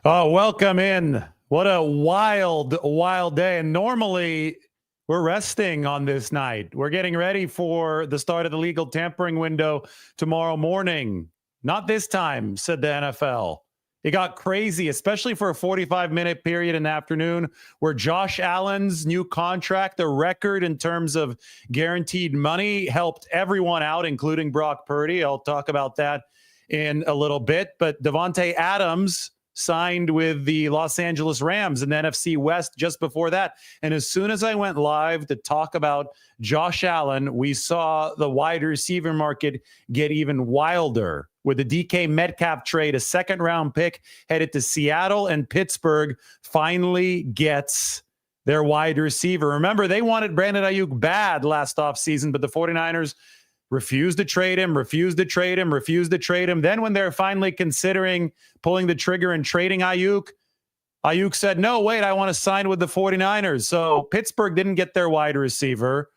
Oh, welcome in. What a wild day. And normally we're resting on this night. We're getting ready for the start of the legal tampering window tomorrow morning. Not this time, said the NFL. It got crazy, especially for a 45-minute period in the afternoon where Josh Allen's new contract, the record in terms of guaranteed money, helped everyone out, including Brock Purdy. I'll talk about that in a little bit. But Davante Adams signed with the Los Angeles Rams in the NFC West just before that. And as soon as I went live to talk about Josh Allen, we saw the wide receiver market get even wilder with the DK Metcalf trade. A second-round pick headed to Seattle, and Pittsburgh finally gets their wide receiver. Remember, they wanted Brandon Aiyuk bad last offseason, but the 49ers refused to trade him. Then when they're finally considering pulling the trigger and trading Aiyuk said, no, wait, I want to sign with the 49ers. So Pittsburgh didn't get their wide receiver.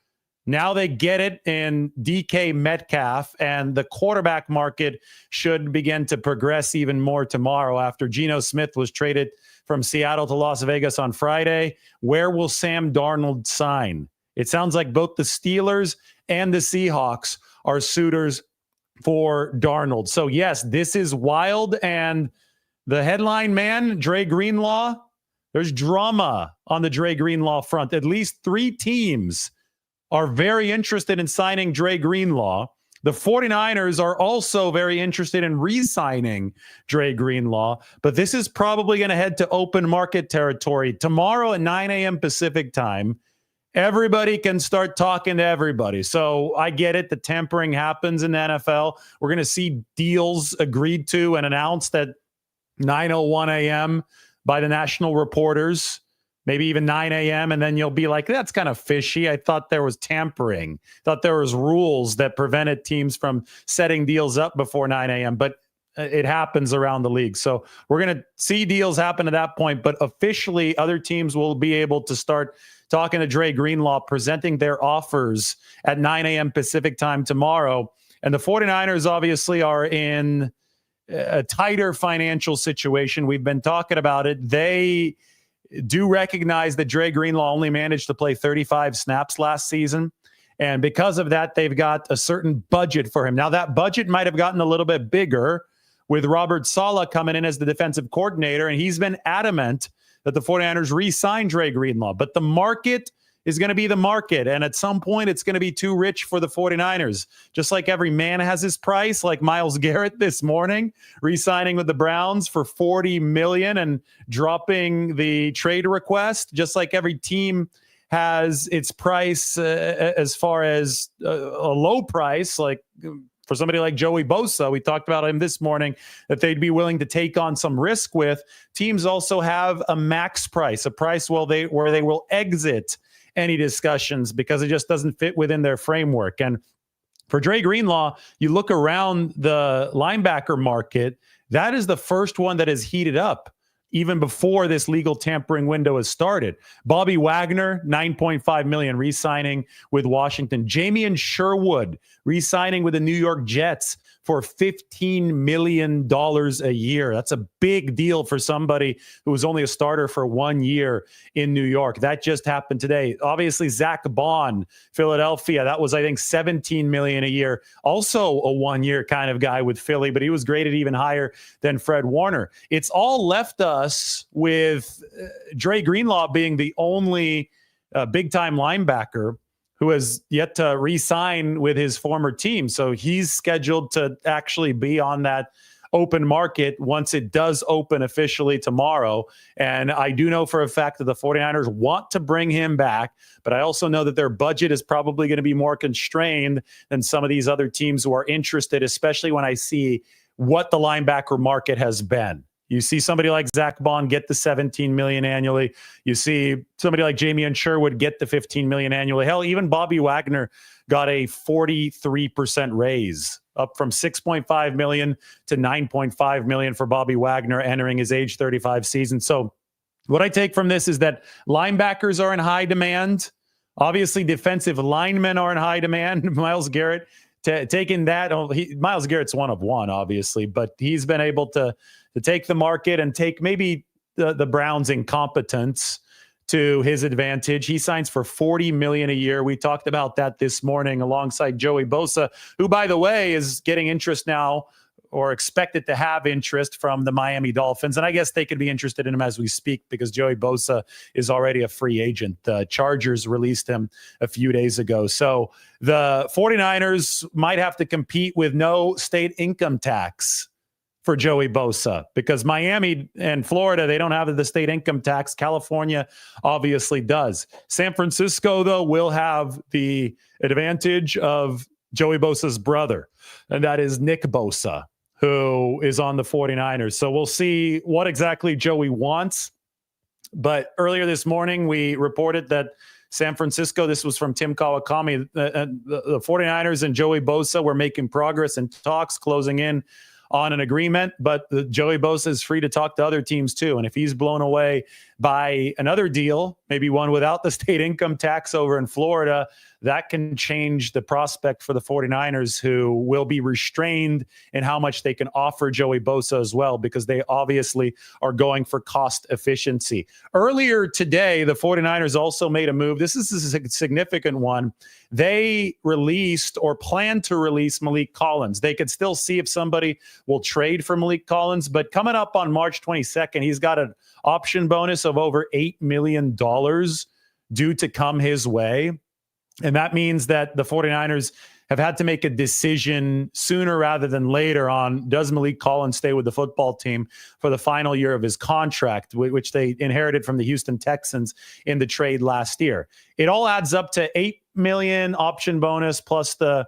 Now they get it in DK Metcalf, and the quarterback market should begin to progress even more tomorrow after Geno Smith was traded from Seattle to Las Vegas on Friday. Where will Sam Darnold sign? It sounds like both the Steelers and the Seahawks are suitors for Darnold. So, yes, this is wild. And the headline man, Dre Greenlaw, there's drama on the Dre Greenlaw front. At least 3 teams are very interested in signing Dre Greenlaw. The 49ers are also very interested in re-signing Dre Greenlaw, but this is probably going to head to open market territory. Tomorrow at 9 a.m. Pacific time, everybody can start talking to everybody. So I get it. The tampering happens in the NFL. We're going to see deals agreed to and announced at 9:01 a.m. by the national reporters, maybe even 9 a.m. And then you'll be like, that's kind of fishy. I thought there was tampering. Thought there was rules that prevented teams from setting deals up before 9 a.m. But it happens around the league. So we're going to see deals happen at that point. But officially, other teams will be able to start talking to Dre Greenlaw, presenting their offers at 9 a.m. Pacific time tomorrow. And the 49ers obviously are in a tighter financial situation. We've been talking about it. They do recognize that Dre Greenlaw only managed to play 35 snaps last season. And because of that, they've got a certain budget for him. Now, that budget might have gotten a little bit bigger with Robert Saleh coming in as the defensive coordinator, and he's been adamant that the 49ers re-sign Dre Greenlaw. But the market is going to be the market, and at some point, it's going to be too rich for the 49ers. Just like every man has his price, like Myles Garrett this morning, re-signing with the Browns for $40 million and dropping the trade request, just like every team has its price as far as a low price, like for somebody like Joey Bosa, we talked about him this morning, that they'd be willing to take on some risk with. Teams also have a max price, a price where they will exit any discussions because it just doesn't fit within their framework. And for Dre Greenlaw, you look around the linebacker market, that is the first one that has heated up even before this legal tampering window has started. Bobby Wagner, $9.5 million, re-signing with Washington. Jamien Sherwood, re-signing with the New York Jets for $15 million a year. That's a big deal for somebody who was only a starter for 1 year in New York. That just happened today. Obviously, Zach Bond, Philadelphia, that was, I think, $17 million a year. Also a 1 year kind of guy with Philly, but he was graded even higher than Fred Warner. It's all left us with Dre Greenlaw being the only big-time linebacker who has yet to re-sign with his former team. So he's scheduled to actually be on that open market once it does open officially tomorrow. And I do know for a fact that the 49ers want to bring him back, but I also know that their budget is probably going to be more constrained than some of these other teams who are interested, especially when I see what the linebacker market has been. You see somebody like Zach Bond get the $17 million annually. You see somebody like Jamien Sherwood get the $15 million annually. Hell, even Bobby Wagner got a 43% raise, up from $6.5 million to $9.5 million for Bobby Wagner entering his age 35 season. So what I take from this is that linebackers are in high demand. Obviously, defensive linemen are in high demand. Myles Garrett taking that. Myles Garrett's one of one, obviously, but he's been able to take the market and take maybe the Browns' incompetence to his advantage. He signs for $40 million a year. We talked about that this morning alongside Joey Bosa, who, by the way, is getting interest now, or expected to have interest from the Miami Dolphins. And I guess they could be interested in him as we speak, because Joey Bosa is already a free agent. The Chargers released him a few days ago. So the 49ers might have to compete with no state income tax for Joey Bosa, because Miami and Florida, they don't have the state income tax. California obviously does. San Francisco, though, will have the advantage of Joey Bosa's brother, and that is Nick Bosa, who is on the 49ers. So we'll see what exactly Joey wants. But earlier this morning, we reported that San Francisco, this was from Tim Kawakami, the 49ers and Joey Bosa were making progress in talks, closing in on an agreement, but Joey Bosa is free to talk to other teams too. And if he's blown away by another deal, maybe one without the state income tax over in Florida, that can change the prospect for the 49ers, who will be restrained in how much they can offer Joey Bosa as well, because they obviously are going for cost efficiency. Earlier today, the 49ers also made a move. This is a significant one. They released, or plan to release, Malik Collins. They could still see if somebody will trade for Malik Collins, but coming up on March 22nd, he's got an option bonus of over $8 million due to come his way. And that means that the 49ers have had to make a decision sooner rather than later on, does Malik Collins stay with the football team for the final year of his contract, which they inherited from the Houston Texans in the trade last year. It all adds up to $8 million option bonus, plus the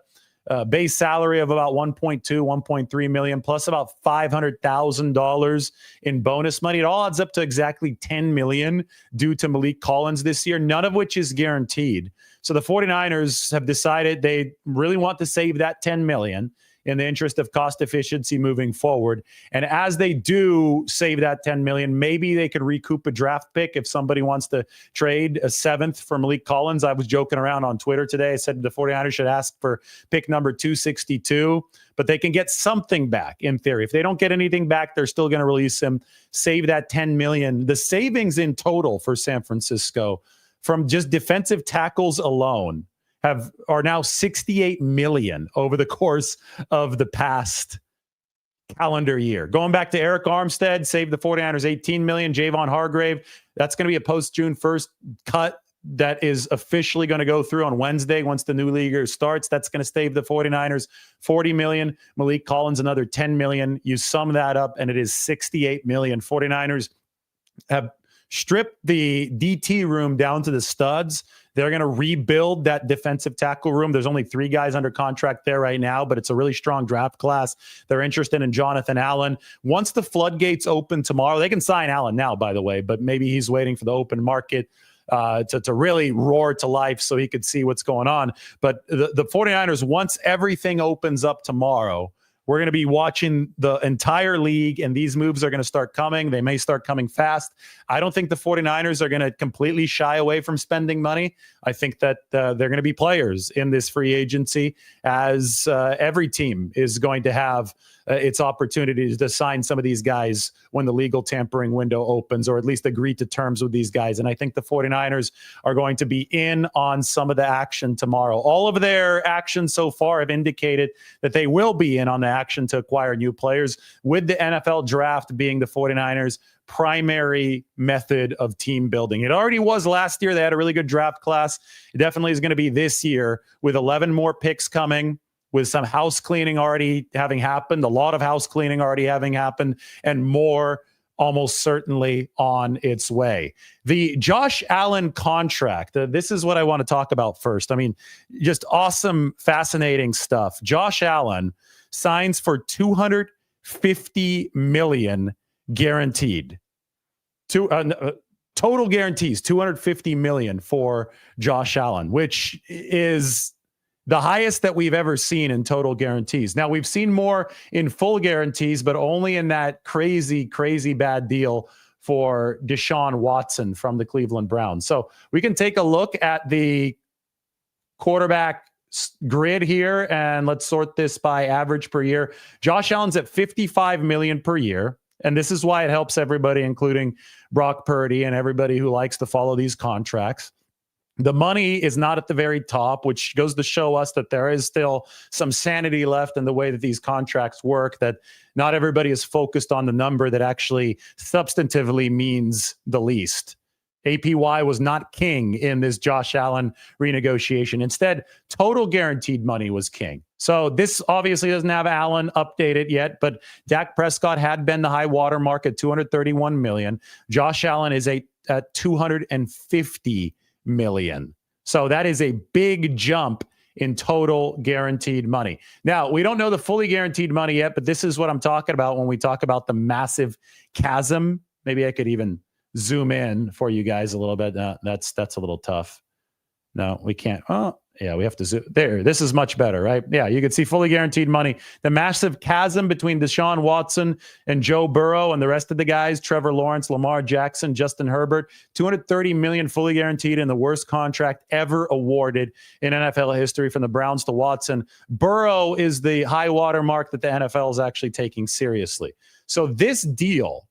base salary of about 1.3 million, plus about $500,000 in bonus money. It all adds up to exactly $10 million due to Malik Collins this year, none of which is guaranteed. So the 49ers have decided they really want to save that $10 million in the interest of cost efficiency moving forward. And as they do save that $10 million, maybe they could recoup a draft pick if somebody wants to trade a 7th for Malik Collins. I was joking around on Twitter today. I said the 49ers should ask for pick number 262, but they can get something back in theory. If they don't get anything back, they're still going to release him, save that $10 million. The savings in total for San Francisco from just defensive tackles alone are now $68 million over the course of the past calendar year. Going back to Eric Armstead, saved the 49ers $18 million. Javon Hargrave, that's going to be a post-June 1st cut that is officially going to go through on Wednesday once the new league year starts. That's going to save the 49ers $40 million. Malik Collins, another $10 million. You sum that up, and it is $68 million. 49ers have stripped the DT room down to the studs. They're going to rebuild that defensive tackle room. There's only 3 guys under contract there right now, but it's a really strong draft class. They're interested in Jonathan Allen. Once the floodgates open tomorrow, they can sign Allen now, by the way, but maybe he's waiting for the open market to really roar to life so he could see what's going on. But the 49ers, once everything opens up tomorrow, we're going to be watching the entire league, and these moves are going to start coming. They may start coming fast. I don't think the 49ers are going to completely shy away from spending money. I think that they're going to be players in this free agency, as every team is going to have its opportunities to sign some of these guys when the legal tampering window opens, or at least agree to terms with these guys. And I think the 49ers are going to be in on some of the action tomorrow. All of their actions so far have indicated that they will be in on the action to acquire new players, with the NFL draft being the 49ers' primary method of team building. It already was last year. They had a really good draft class. It definitely is going to be this year, with 11 more picks coming, with some house cleaning already having happened, a lot of house cleaning already having happened, and more almost certainly on its way. The Josh Allen contract, this is what I want to talk about first. I mean, just awesome, fascinating stuff. Josh Allen signs for $250 million guaranteed. Total guarantees, $250 million for Josh Allen, which is the highest that we've ever seen in total guarantees. Now, we've seen more in full guarantees, but only in that crazy, crazy bad deal for Deshaun Watson from the Cleveland Browns. So we can take a look at the quarterback grid here, and let's sort this by average per year. Josh Allen's at $55 million per year. And this is why it helps everybody, including Brock Purdy and everybody who likes to follow these contracts. The money is not at the very top, which goes to show us that there is still some sanity left in the way that these contracts work, that not everybody is focused on the number that actually substantively means the least. APY was not king in this Josh Allen renegotiation. Instead, total guaranteed money was king. So this obviously doesn't have Allen updated yet, but Dak Prescott had been the high water mark at $231 million. Josh Allen is at $250 million. So that is a big jump in total guaranteed money. Now, we don't know the fully guaranteed money yet, but this is what I'm talking about when we talk about the massive chasm. Maybe I could even zoom in for you guys a little bit. That's a little tough. No, we can't. Oh, yeah, we have to zoom. There, this is much better, right? Yeah, you can see fully guaranteed money. The massive chasm between Deshaun Watson and Joe Burrow and the rest of the guys, Trevor Lawrence, Lamar Jackson, Justin Herbert, $230 million fully guaranteed and the worst contract ever awarded in NFL history from the Browns to Watson. Burrow is the high water mark that the NFL is actually taking seriously. So this deal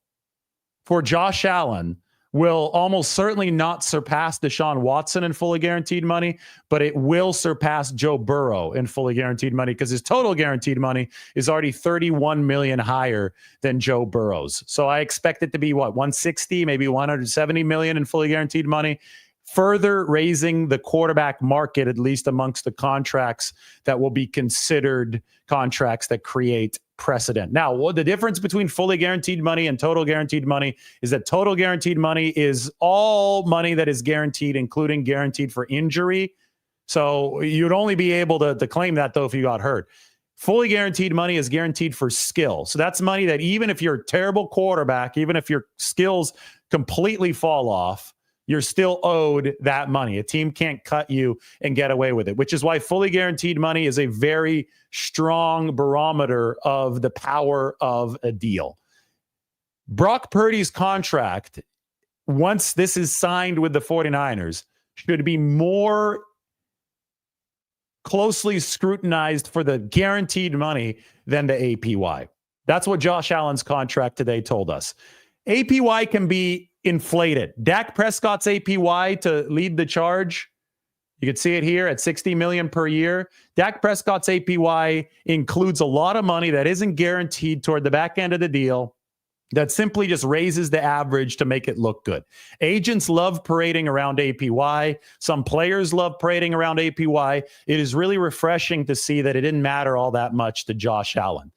for Josh Allen will almost certainly not surpass Deshaun Watson in fully guaranteed money, but it will surpass Joe Burrow in fully guaranteed money because his total guaranteed money is already $31 million higher than Joe Burrow's. So I expect it to be, 160, maybe $170 million in fully guaranteed money, further raising the quarterback market, at least amongst the contracts that will be considered contracts that create precedent. Now, the difference between fully guaranteed money and total guaranteed money is that total guaranteed money is all money that is guaranteed, including guaranteed for injury. So you'd only be able to claim that, though, if you got hurt. Fully guaranteed money is guaranteed for skill. So that's money that even if you're a terrible quarterback, even if your skills completely fall off, you're still owed that money. A team can't cut you and get away with it, which is why fully guaranteed money is a very strong barometer of the power of a deal. Brock Purdy's contract, once this is signed with the 49ers, should be more closely scrutinized for the guaranteed money than the APY. That's what Josh Allen's contract today told us. APY can be inflated. Dak Prescott's APY, to lead the charge, you can see it here at $60 million per year. Dak Prescott's APY includes a lot of money that isn't guaranteed toward the back end of the deal, that simply just raises the average to make it look good. Agents love parading around APY. Some players love parading around APY. It is really refreshing to see that it didn't matter all that much to Josh Allen.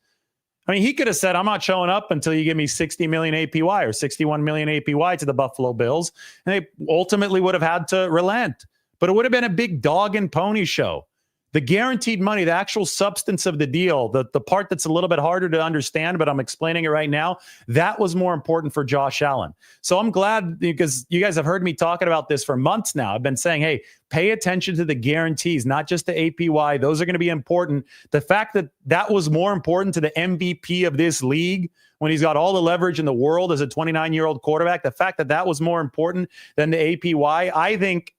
I mean, he could have said, I'm not showing up until you give me $60 million APY or $61 million APY to the Buffalo Bills. And they ultimately would have had to relent. But it would have been a big dog and pony show. The guaranteed money, the actual substance of the deal, the part that's a little bit harder to understand, but I'm explaining it right now, that was more important for Josh Allen. So I'm glad, because you guys have heard me talking about this for months now. I've been saying, hey, pay attention to the guarantees, not just the APY. Those are going to be important. The fact that that was more important to the MVP of this league when he's got all the leverage in the world as a 29-year-old quarterback, the fact that that was more important than the APY, I think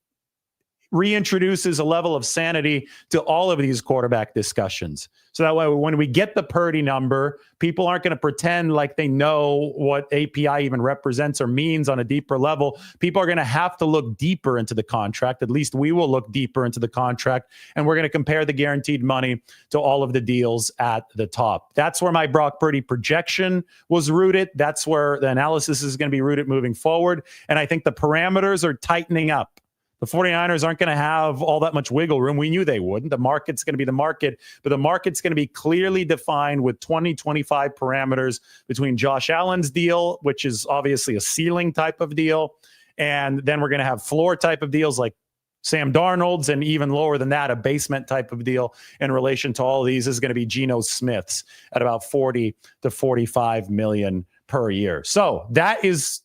reintroduces a level of sanity to all of these quarterback discussions. So that way, when we get the Purdy number, people aren't going to pretend like they know what API even represents or means on a deeper level. People are going to have to look deeper into the contract. At least we will look deeper into the contract, and we're going to compare the guaranteed money to all of the deals at the top. That's where my Brock Purdy projection was rooted. That's where the analysis is going to be rooted moving forward. And I think the parameters are tightening up. The 49ers aren't going to have all that much wiggle room. We knew they wouldn't. The market's going to be the market, but the market's going to be clearly defined with 2025 parameters between Josh Allen's deal, which is obviously a ceiling type of deal, and then we're going to have floor type of deals like Sam Darnold's, and even lower than that, a basement type of deal in relation to all of these is going to be Geno Smith's at about 40 to 45 million per year. So that is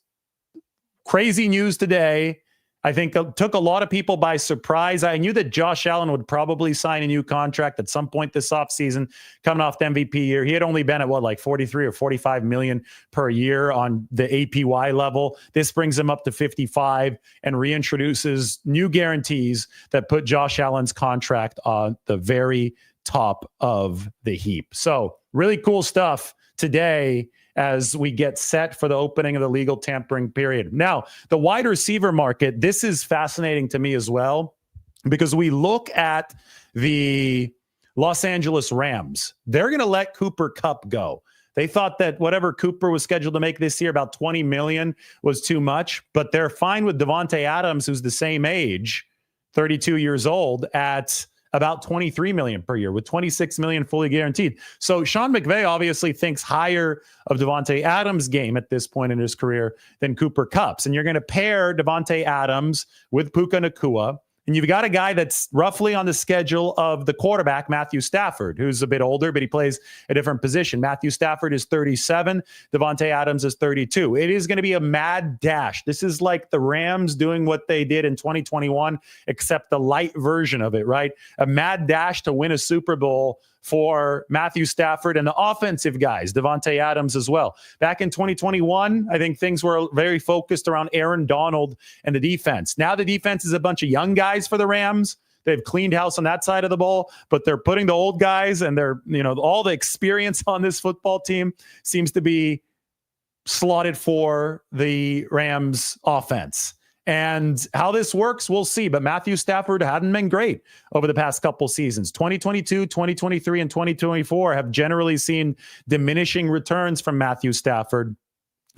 crazy news today. I think it took a lot of people by surprise. I knew that Josh Allen would probably sign a new contract at some point this offseason, coming off the MVP year. He had only been at like 43 or 45 million per year on the APY level. This brings him up to 55 and reintroduces new guarantees that put Josh Allen's contract on the very top of the heap. So really cool stuff today as we get set for the opening of the legal tampering period. Now, the wide receiver market, this is fascinating to me as well, because we look at the Los Angeles Rams. They're going to let Cooper Kupp go. They thought that whatever Cooper was scheduled to make this year, about $20 million, was too much, but they're fine with Davante Adams, who's the same age, 32 years old, at about $23 million per year, with $26 million fully guaranteed. So Sean McVay obviously thinks higher of Davante Adams' game at this point in his career than Cooper Kupp's. And you're going to pair Davante Adams with Puka Nacua, and you've got a guy that's roughly on the schedule of the quarterback, Matthew Stafford, who's a bit older, but he plays a different position. Matthew Stafford is 37. Davante Adams is 32. It is going to be a mad dash. This is like the Rams doing what they did in 2021, except the light version of it, right? A mad dash to win a Super Bowl for Matthew Stafford and the offensive guys, Davante Adams as well. Back in 2021, I think things were very focused around Aaron Donald and the defense. Now the defense is a bunch of young guys for the Rams. They've cleaned house on that side of the ball, but they're putting the old guys, and they're, all the experience on this football team seems to be slotted for the Rams offense. And how this works, we'll see. But Matthew Stafford hadn't been great over the past couple seasons. 2022, 2023, and 2024 have generally seen diminishing returns from Matthew Stafford.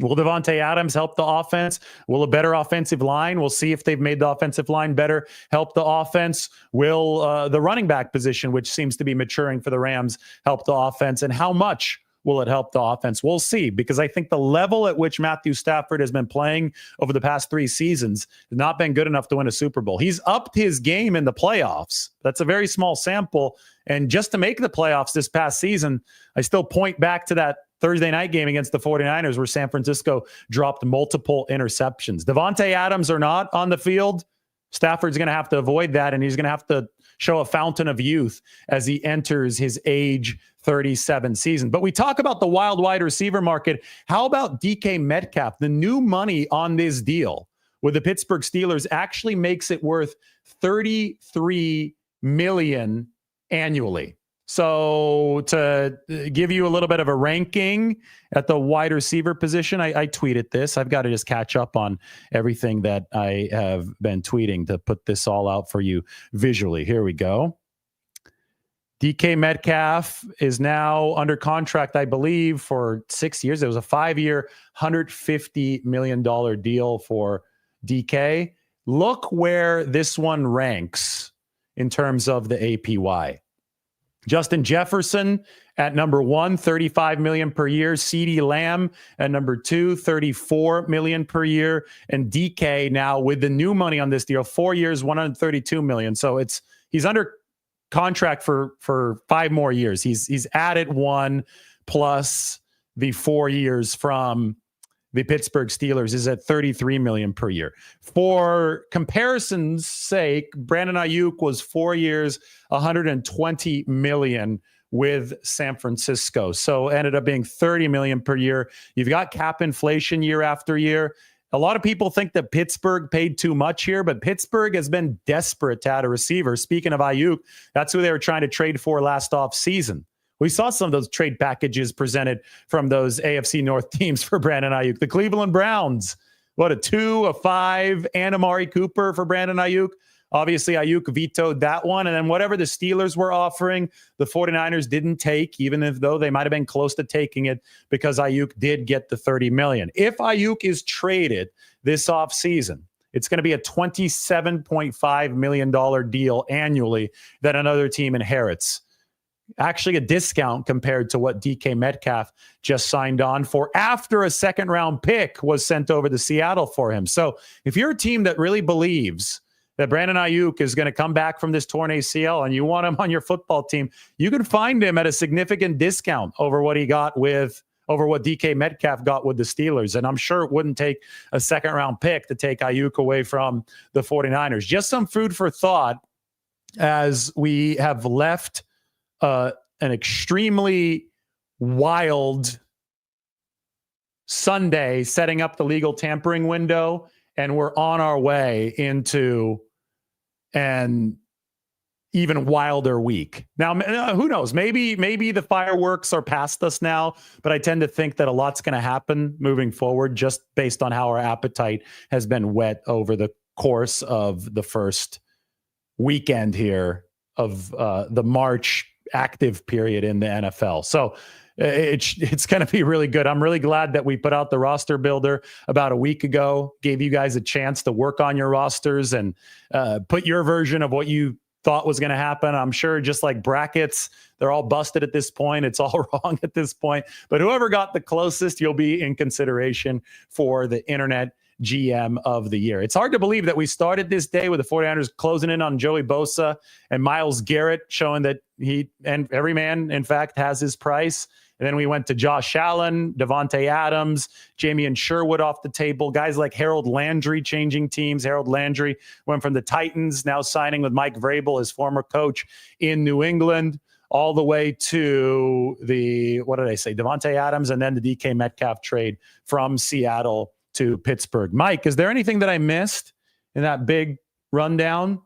Will Davante Adams help the offense? Will a better offensive line? We'll see if they've made the offensive line better help the offense. Will the running back position, which seems to be maturing for the Rams, help the offense? And how much will it help the offense? We'll see, because I think the level at which Matthew Stafford has been playing over the past 3 seasons has not been good enough to win a Super Bowl. He's upped his game in the playoffs. That's a very small sample. And just to make the playoffs this past season, I still point back to that Thursday night game against the 49ers where San Francisco dropped multiple interceptions. Davante Adams or not on the field, Stafford's going to have to avoid that, and he's going to have to show a fountain of youth as he enters his age 37 season. But we talk about the wild wide receiver market. How about DK Metcalf? The new money on this deal with the Pittsburgh Steelers actually makes it worth $33 million annually. So to give you a little bit of a ranking at the wide receiver position, I tweeted this. I've got to just catch up on everything that I have been tweeting to put this all out for you visually. Here we go. DK Metcalf is now under contract, I believe, for 6 years. It was a 5-year, $150 million deal for DK. Look where this one ranks in terms of the APY. Justin Jefferson at number 1, $35 million per year. CeeDee Lamb at number 2, $34 million per year. And DK now with the new money on this deal, 4 years, $132 million. So he's under contract for 5 more years. He's added 1 plus the 4 years from the Pittsburgh Steelers is at $33 million per year. For comparison's sake, Brandon Aiyuk was 4 years, $120 million with San Francisco. So ended up being $30 million per year. You've got cap inflation year after year. A lot of people think that Pittsburgh paid too much here, but Pittsburgh has been desperate to add a receiver. Speaking of Aiyuk, that's who they were trying to trade for last offseason. We saw some of those trade packages presented from those AFC North teams for Brandon Aiyuk. The Cleveland Browns, a 2, a 5, and Amari Cooper for Brandon Aiyuk. Obviously, Aiyuk vetoed that one. And then whatever the Steelers were offering, the 49ers didn't take, even though they might have been close to taking it, because Aiyuk did get the $30 million. If Aiyuk is traded this offseason, it's going to be a $27.5 million deal annually that another team inherits. Actually a discount compared to what DK Metcalf just signed on for after a second-round pick was sent over to Seattle for him. So if you're a team that really believes that Brandon Aiyuk is going to come back from this torn ACL and you want him on your football team, you can find him at a significant discount over what he got with over what DK Metcalf got with the Steelers. And I'm sure it wouldn't take a second-round pick to take Aiyuk away from the 49ers. Just some food for thought as we have left an extremely wild Sunday setting up the legal tampering window, and we're on our way into an even wilder week. Now, who knows? Maybe the fireworks are past us now, but I tend to think that a lot's going to happen moving forward just based on how our appetite has been whet over the course of the first weekend here of the March active period in the NFL. So it's going to be really good. I'm really glad that we put out the roster builder about a week ago, gave you guys a chance to work on your rosters and put your version of what you thought was going to happen. I'm sure just like brackets, they're all busted at this point. It's all wrong at this point. But whoever got the closest, you'll be in consideration for the Internet GM of the year. It's hard to believe that we started this day with the 49ers closing in on Joey Bosa and Myles Garrett, showing that he and every man, in fact, has his price. And then we went to Josh Allen, Davante Adams, Jamie Sherwood off the table. Guys like Harold Landry changing teams. Harold Landry went from the Titans, now signing with Mike Vrabel, his former coach in New England, all the way to Davante Adams, and then the DK Metcalf trade from Seattle to Pittsburgh. Mike, is there anything that I missed in that big rundown?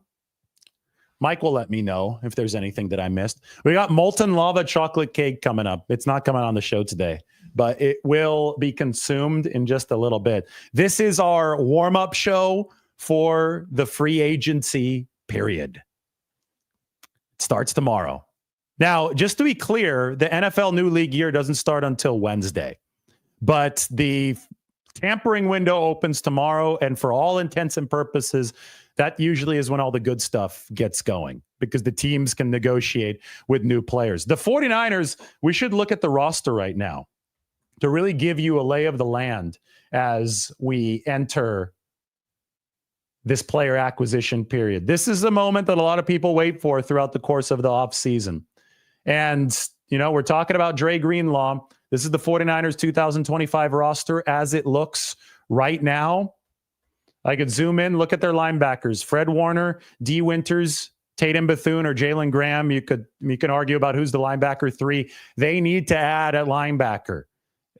Mike will let me know if there's anything that I missed. We got molten lava chocolate cake coming up. It's not coming on the show today, but it will be consumed in just a little bit. This is our warm-up show for the free agency period. It starts tomorrow. Now, just to be clear, the NFL new league year doesn't start until Wednesday, but the tampering window opens tomorrow, and for all intents and purposes, that usually is when all the good stuff gets going because the teams can negotiate with new players. The 49ers, we should look at the roster right now to really give you a lay of the land as we enter this player acquisition period. This is the moment that a lot of people wait for throughout the course of the offseason. And, we're talking about Dre Greenlaw. This is the 49ers 2025 roster as it looks right now. I could zoom in, look at their linebackers: Fred Warner, D. Winters, Tatum Bethune, or Jalen Graham. You can argue about who's the linebacker 3. They need to add a linebacker.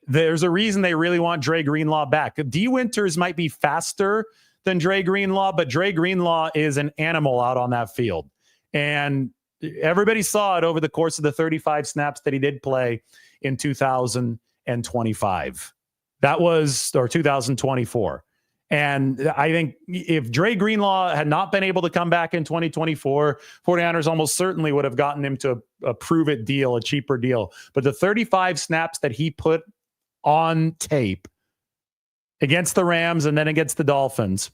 There's a reason they really want Dre Greenlaw back. D. Winters might be faster than Dre Greenlaw, but Dre Greenlaw is an animal out on that field. And everybody saw it over the course of the 35 snaps that he did play in 2025. Or 2024. And I think if Dre Greenlaw had not been able to come back in 2024, 49ers almost certainly would have gotten him to a prove-it deal, a cheaper deal. But the 35 snaps that he put on tape against the Rams and then against the Dolphins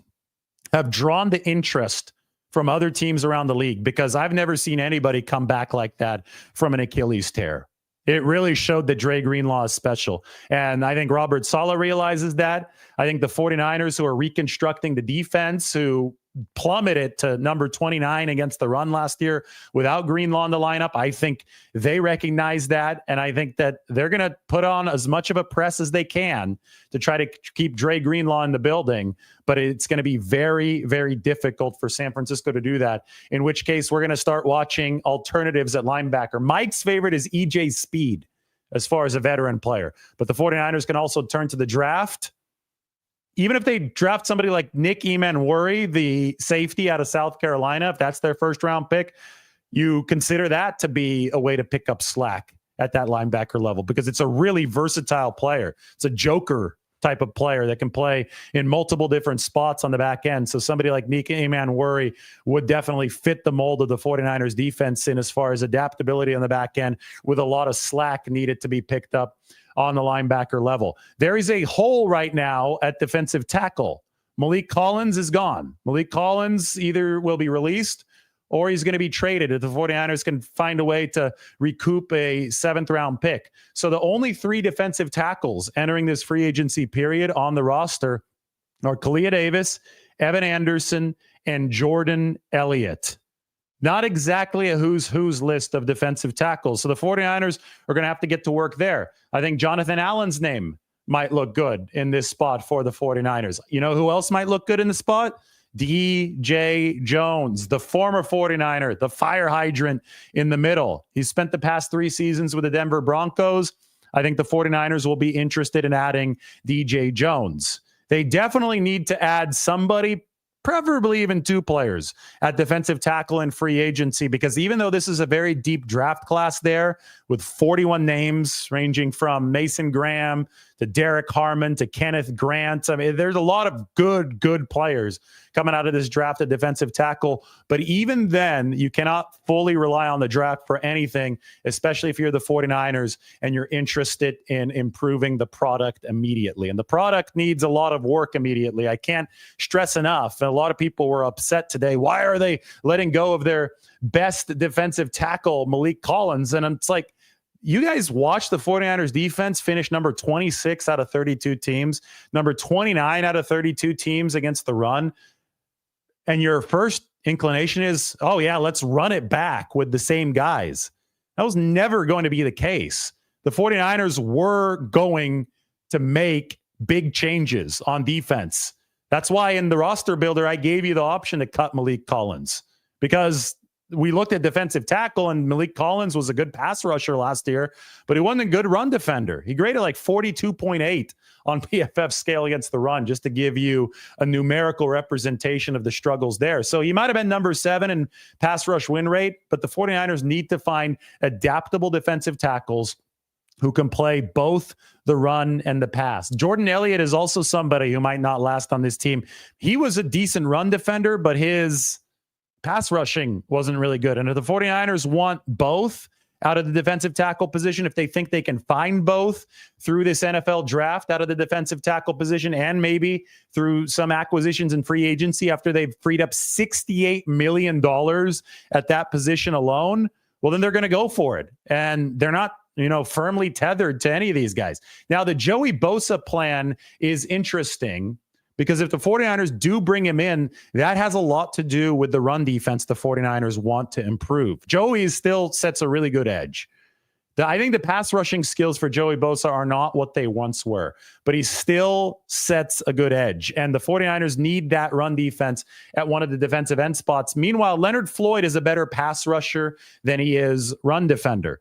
have drawn the interest from other teams around the league because I've never seen anybody come back like that from an Achilles tear. It really showed that Dre Greenlaw is special. And I think Robert Saleh realizes that. I think the 49ers, who are reconstructing the defense, who plummeted to number 29 against the run last year without Greenlaw in the lineup, I think they recognize that. And I think that they're going to put on as much of a press as they can to try to keep Dre Greenlaw in the building. But it's going to be very, very difficult for San Francisco to do that, in which case we're going to start watching alternatives at linebacker. Mike's favorite is EJ Speed as far as a veteran player. But the 49ers can also turn to the draft. Even if they draft somebody like Nick Emanwuri, the safety out of South Carolina, if that's their first-round pick, you consider that to be a way to pick up slack at that linebacker level because it's a really versatile player. It's a joker type of player that can play in multiple different spots on the back end. So somebody like Nick Emanwuri would definitely fit the mold of the 49ers defense in as far as adaptability on the back end with a lot of slack needed to be picked up on the linebacker level. There is a hole right now at defensive tackle. Malik Collins is gone. Malik Collins either will be released or he's going to be traded if the 49ers can find a way to recoup a 7th-round pick. So the only 3 defensive tackles entering this free agency period on the roster are Kalia Davis, Evan Anderson, and Jordan Elliott. Not exactly a who's list of defensive tackles. So the 49ers are going to have to get to work there. I think Jonathan Allen's name might look good in this spot for the 49ers. You know who else might look good in the spot? DJ Jones, the former 49er, the fire hydrant in the middle. He's spent the past 3 seasons with the Denver Broncos. I think the 49ers will be interested in adding DJ Jones. They definitely need to add somebody, preferably even 2 players at defensive tackle in free agency, because even though this is a very deep draft class there with 41 names ranging from Mason Graham to Derek Harmon to Kenneth Grant, I mean, there's a lot of good players coming out of this draft at defensive tackle. But even then, you cannot fully rely on the draft for anything, especially if you're the 49ers and you're interested in improving the product immediately. And the product needs a lot of work immediately. I can't stress enough. And a lot of people were upset today. Why are they letting go of their best defensive tackle, Malik Collins? And it's like, you guys watch the 49ers defense finish number 26 out of 32 teams, number 29 out of 32 teams against the run. And your first inclination is, oh yeah, let's run it back with the same guys. That was never going to be the case. The 49ers were going to make big changes on defense. That's why in the roster builder, I gave you the option to cut Malik Collins, because we looked at defensive tackle and Malik Collins was a good pass rusher last year, but he wasn't a good run defender. He graded like 42.8 on PFF scale against the run, just to give you a numerical representation of the struggles there. So he might have been number 7 in pass rush win rate, but the 49ers need to find adaptable defensive tackles who can play both the run and the pass. Jordan Elliott is also somebody who might not last on this team. He was a decent run defender, but his pass rushing wasn't really good. And if the 49ers want both out of the defensive tackle position, if they think they can find both through this NFL draft out of the defensive tackle position and maybe through some acquisitions in free agency after they've freed up $68 million at that position alone, well, then they're going to go for it. And they're not, firmly tethered to any of these guys. Now, the Joey Bosa plan is interesting, because if the 49ers do bring him in, that has a lot to do with the run defense the 49ers want to improve. Joey still sets a really good edge. I think the pass rushing skills for Joey Bosa are not what they once were, but he still sets a good edge. And the 49ers need that run defense at one of the defensive end spots. Meanwhile, Leonard Floyd is a better pass rusher than he is run defender.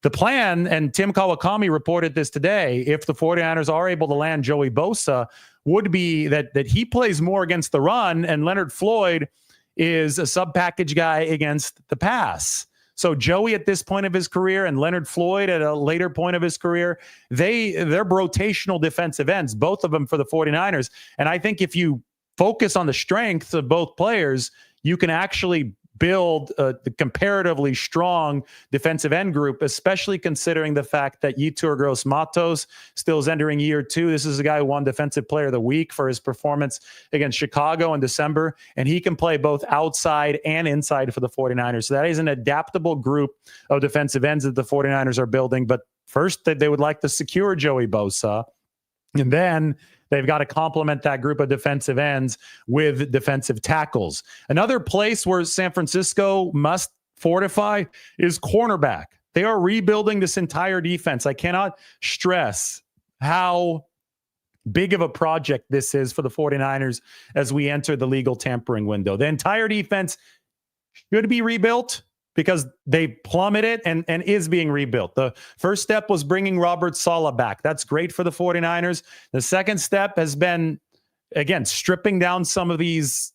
The plan, and Tim Kawakami reported this today, if the 49ers are able to land Joey Bosa, would be that he plays more against the run and Leonard Floyd is a sub-package guy against the pass. So Joey at this point of his career and Leonard Floyd at a later point of his career, they're rotational defensive ends, both of them for the 49ers. And I think if you focus on the strengths of both players, you can actually build a comparatively strong defensive end group, especially considering the fact that Yetur Gross-Matos still is entering year 2. This is a guy who won Defensive Player of the Week for his performance against Chicago in December, and he can play both outside and inside for the 49ers. So that is an adaptable group of defensive ends that the 49ers are building. But first, they would like to secure Joey Bosa, and then they've got to complement that group of defensive ends with defensive tackles. Another place where San Francisco must fortify is cornerback. They are rebuilding this entire defense. I cannot stress how big of a project this is for the 49ers as we enter the legal tampering window. The entire defense should be rebuilt because they plummeted and is being rebuilt. The first step was bringing Robert Saleh back. That's great for the 49ers. The second step has been, again, stripping down some of these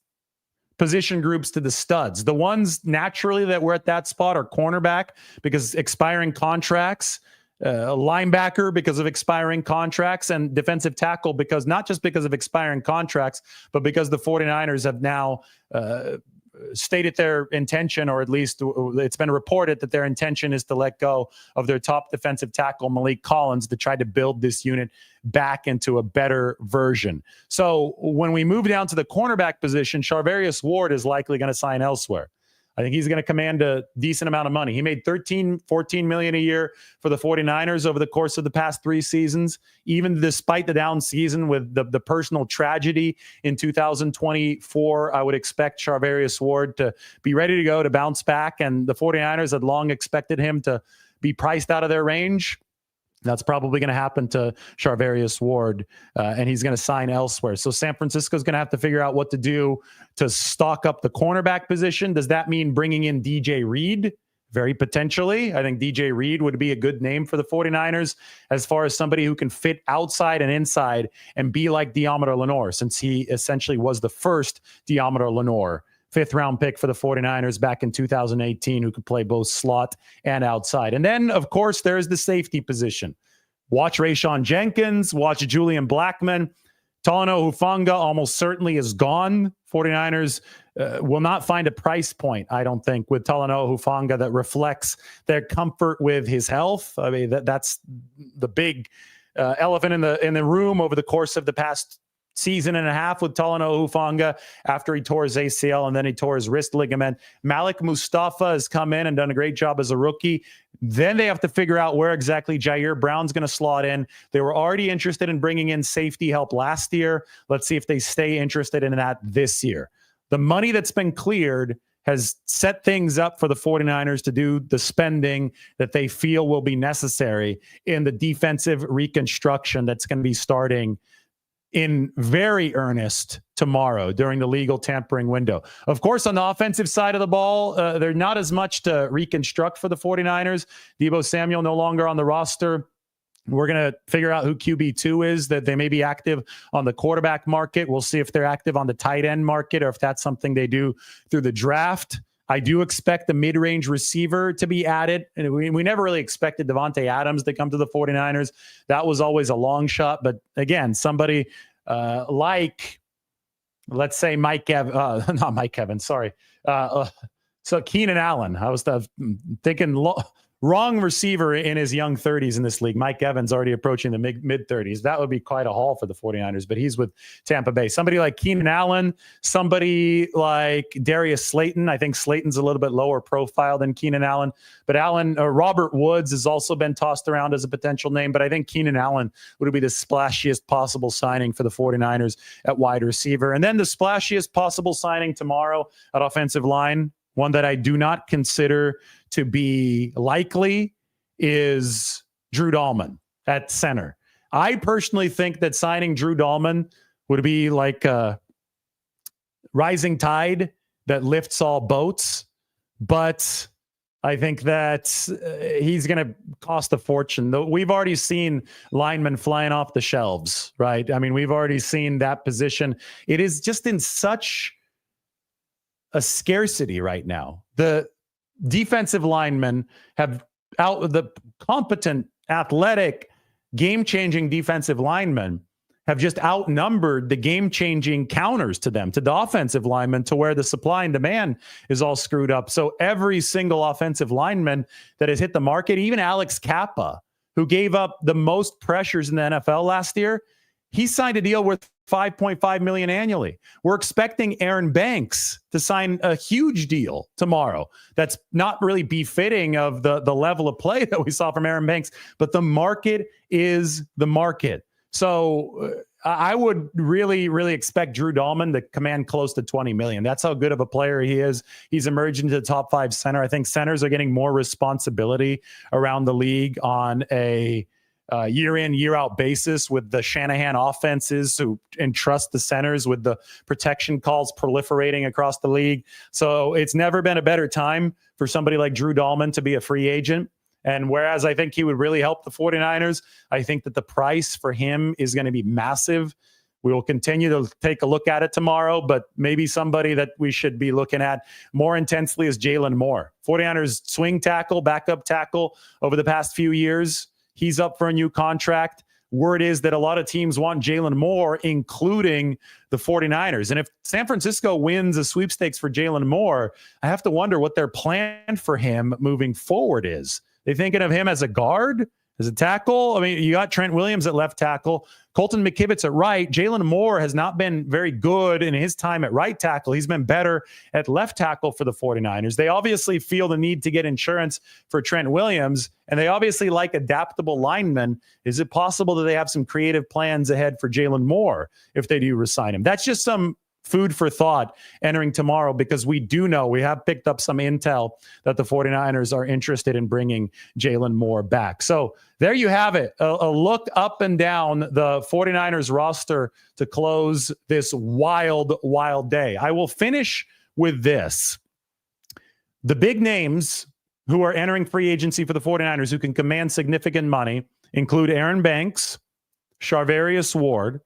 position groups to the studs. The ones naturally that were at that spot are cornerback because expiring contracts, linebacker because of expiring contracts, and defensive tackle because not just because of expiring contracts, but because the 49ers have now stated their intention, or at least it's been reported that their intention is to let go of their top defensive tackle, Malik Collins, to try to build this unit back into a better version. So when we move down to the cornerback position, Charvarius Ward is likely going to sign elsewhere. I think he's going to command a decent amount of money. He made $14 million a year for the 49ers over the course of the past 3 seasons, even despite the down season with the personal tragedy in 2024. I would expect Charvarius Ward to be ready to go, to bounce back, and the 49ers had long expected him to be priced out of their range. That's probably going to happen to Charvarius Ward, and he's going to sign elsewhere. So San Francisco's going to have to figure out what to do to stock up the cornerback position. Does that mean bringing in DJ Reed? Very potentially. I think DJ Reed would be a good name for the 49ers as far as somebody who can fit outside and inside and be like Deommodore Lenoir, since he essentially was the first Deommodore Lenoir, 5th-round pick for the 49ers back in 2018, who could play both slot and outside. And then, of course, there's the safety position. Watch Rayshawn Jenkins, watch Julian Blackmon. Talanoa Hufanga almost certainly is gone. 49ers will not find a price point, I don't think, with Talanoa Hufanga that reflects their comfort with his health. I mean, that's the big elephant in the room over the course of the past season and a half with Talanoa Hufanga after he tore his ACL and then he tore his wrist ligament. Malik Mustafa has come in and done a great job as a rookie. Then they have to figure out where exactly Jair Brown's going to slot in. They were already interested in bringing in safety help last year. Let's see if they stay interested in that this year. The money that's been cleared has set things up for the 49ers to do the spending that they feel will be necessary in the defensive reconstruction that's going to be starting in very earnest tomorrow during the legal tampering window. Of course, on the offensive side of the ball, there's not as much to reconstruct for the 49ers. Deebo Samuel no longer on the roster. We're going to figure out who QB2 is, that they may be active on the quarterback market. We'll see if they're active on the tight end market or if that's something they do through the draft. I do expect the mid-range receiver to be added. And we never really expected Davante Adams to come to the 49ers. That was always a long shot. But again, somebody like, let's say not Mike Evans, sorry. So Keenan Allen. I was thinking wrong receiver in his young 30s in this league. Mike Evans already approaching the mid 30s. That would be quite a haul for the 49ers, but he's with Tampa Bay. Somebody like Keenan Allen, somebody like Darius Slayton. I think Slayton's a little bit lower profile than Keenan Allen, but Robert Woods has also been tossed around as a potential name, but I think Keenan Allen would be the splashiest possible signing for the 49ers at wide receiver. And then the splashiest possible signing tomorrow at offensive line, one that I do not consider to be likely, is Drew Dahlman at center. I personally think that signing Drew Dahlman would be like a rising tide that lifts all boats, but I think that he's going to cost a fortune. We've already seen linemen flying off the shelves, right? I mean, we've already seen that position. It is just in such a scarcity right now. The defensive linemen have the competent, athletic, game-changing defensive linemen have just outnumbered the game-changing counters to them, to the offensive linemen, to where the supply and demand is all screwed up. So every single offensive lineman that has hit the market, even Alex Kappa, who gave up the most pressures in the NFL last year, he signed a deal worth $5.5 million annually. We're expecting Aaron Banks to sign a huge deal tomorrow. That's not really befitting of the level of play that we saw from Aaron Banks, but the market is the market. So I would really, really expect Drew Dahlman to command close to $20 million. That's how good of a player he is. He's emerged into the top 5 center. I think centers are getting more responsibility around the league on a year in, year out basis with the Shanahan offenses who entrust the centers with the protection calls proliferating across the league. So it's never been a better time for somebody like Drew Dahlman to be a free agent. And whereas I think he would really help the 49ers, I think that the price for him is going to be massive. We will continue to take a look at it tomorrow, but maybe somebody that we should be looking at more intensely is Jalen Moore. 49ers swing tackle, backup tackle over the past few years. He's up for a new contract. Word is that a lot of teams want Jalen Moore, including the 49ers. And if San Francisco wins a sweepstakes for Jalen Moore, I have to wonder what their plan for him moving forward is. They thinking of him as a guard, as a tackle? I mean, you got Trent Williams at left tackle. Colton McKivitz at right. Jalen Moore has not been very good in his time at right tackle. He's been better at left tackle for the 49ers. They obviously feel the need to get insurance for Trent Williams, and they obviously like adaptable linemen. Is it possible that they have some creative plans ahead for Jalen Moore if they do resign him? That's just some food for thought entering tomorrow, because we do know, we have picked up some intel that the 49ers are interested in bringing Jalen Moore back. So there you have it, a look up and down the 49ers roster to close this wild, wild day. I will finish with this. The big names who are entering free agency for the 49ers who can command significant money include Aaron Banks, Charvarius Ward,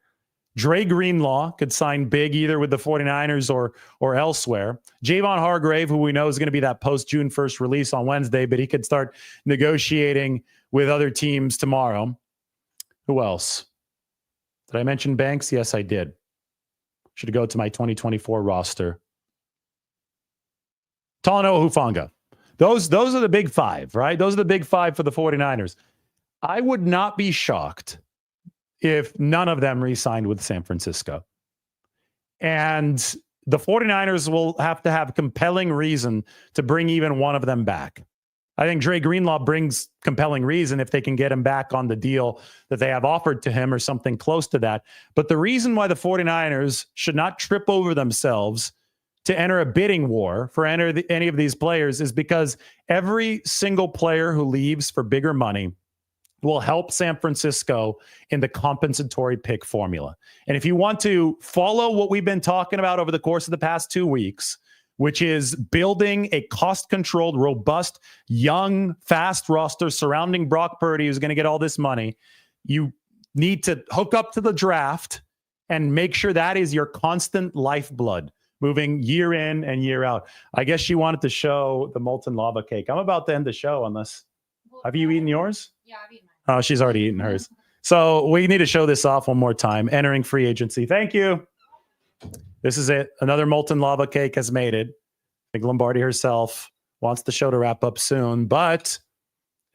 Dre Greenlaw could sign big either with the 49ers or elsewhere. Javon Hargrave, who we know is going to be that post-June 1st release on Wednesday, but he could start negotiating with other teams tomorrow. Who else? Did I mention Banks? Yes, I did. Should go to my 2024 roster. Talanoa Hufanga. Those are the big five, right? Those are the big five for the 49ers. I would not be shocked if none of them re-signed with San Francisco. And the 49ers will have to have compelling reason to bring even one of them back. I think Dre Greenlaw brings compelling reason if they can get him back on the deal that they have offered to him or something close to that. But the reason why the 49ers should not trip over themselves to enter a bidding war for any of these players is because every single player who leaves for bigger money will help San Francisco in the compensatory pick formula. And if you want to follow what we've been talking about over the course of the past 2 weeks, which is building a cost-controlled, robust, young, fast roster surrounding Brock Purdy, who's going to get all this money, you need to hook up to the draft and make sure that is your constant lifeblood moving year in and year out. I guess she wanted to show the molten lava cake. I'm about to end the show unless... Have you eaten yours? Yeah, I've eaten mine. Oh, she's already eaten hers. So we need to show this off one more time. Entering free agency. Thank you. This is it. Another molten lava cake has made it. I think Lombardi herself wants the show to wrap up soon, but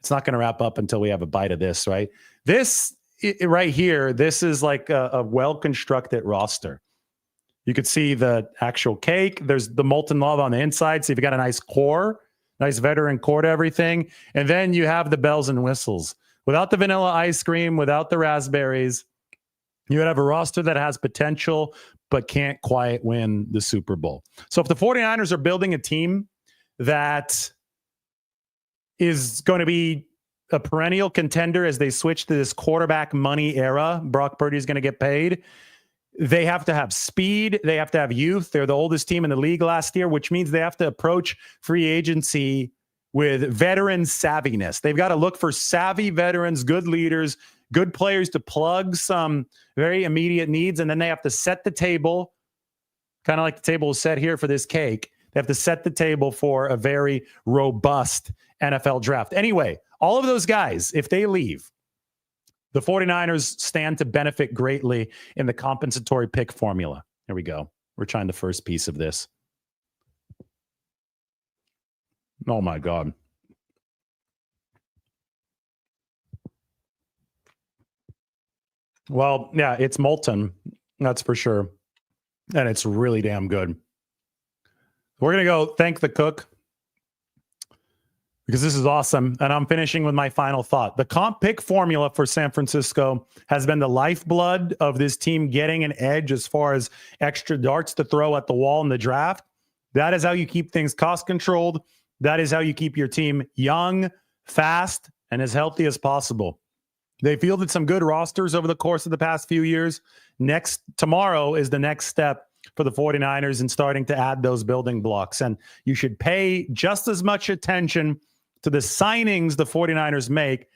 it's not going to wrap up until we have a bite of this, right? This right here, this is like a well-constructed roster. You could see the actual cake. There's the molten lava on the inside. So you've got a nice core, nice veteran core to everything. And then you have the bells and whistles. Without the vanilla ice cream, without the raspberries, you would have a roster that has potential but can't quite win the Super Bowl. So if the 49ers are building a team that is going to be a perennial contender as they switch to this quarterback money era, Brock Purdy is going to get paid. They have to have speed. They have to have youth. They're the oldest team in the league last year, which means they have to approach free agency with veteran savviness. They've got to look for savvy veterans, good leaders, good players to plug some very immediate needs. And then they have to set the table, kind of like the table is set here for this cake. They have to set the table for a very robust NFL draft. Anyway, all of those guys, if they leave, the 49ers stand to benefit greatly in the compensatory pick formula. Here we go. We're trying the first piece of this. Oh, my God. Well, yeah, it's molten. That's for sure. And it's really damn good. We're going to go thank the cook because this is awesome. And I'm finishing with my final thought. The comp pick formula for San Francisco has been the lifeblood of this team getting an edge as far as extra darts to throw at the wall in the draft. That is how you keep things cost controlled. That is how you keep your team young, fast, and as healthy as possible. They fielded some good rosters over the course of the past few years. Tomorrow is the next step for the 49ers in starting to add those building blocks. And you should pay just as much attention to the signings the 49ers make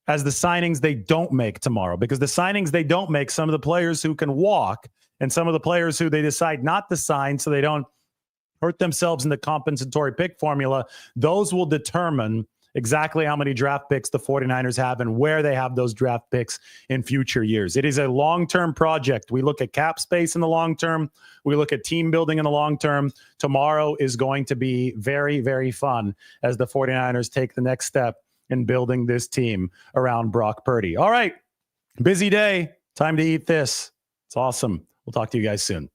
as the signings they don't make tomorrow. Because the signings they don't make, some of the players who can walk and some of the players who they decide not to sign so they don't hurt themselves in the compensatory pick formula, those will determine exactly how many draft picks the 49ers have and where they have those draft picks in future years. It is a long-term project. We look at cap space in the long term. We look at team building in the long term. Tomorrow is going to be very, very fun as the 49ers take the next step in building this team around Brock Purdy. All right, busy day. Time to eat this. It's awesome. We'll talk to you guys soon.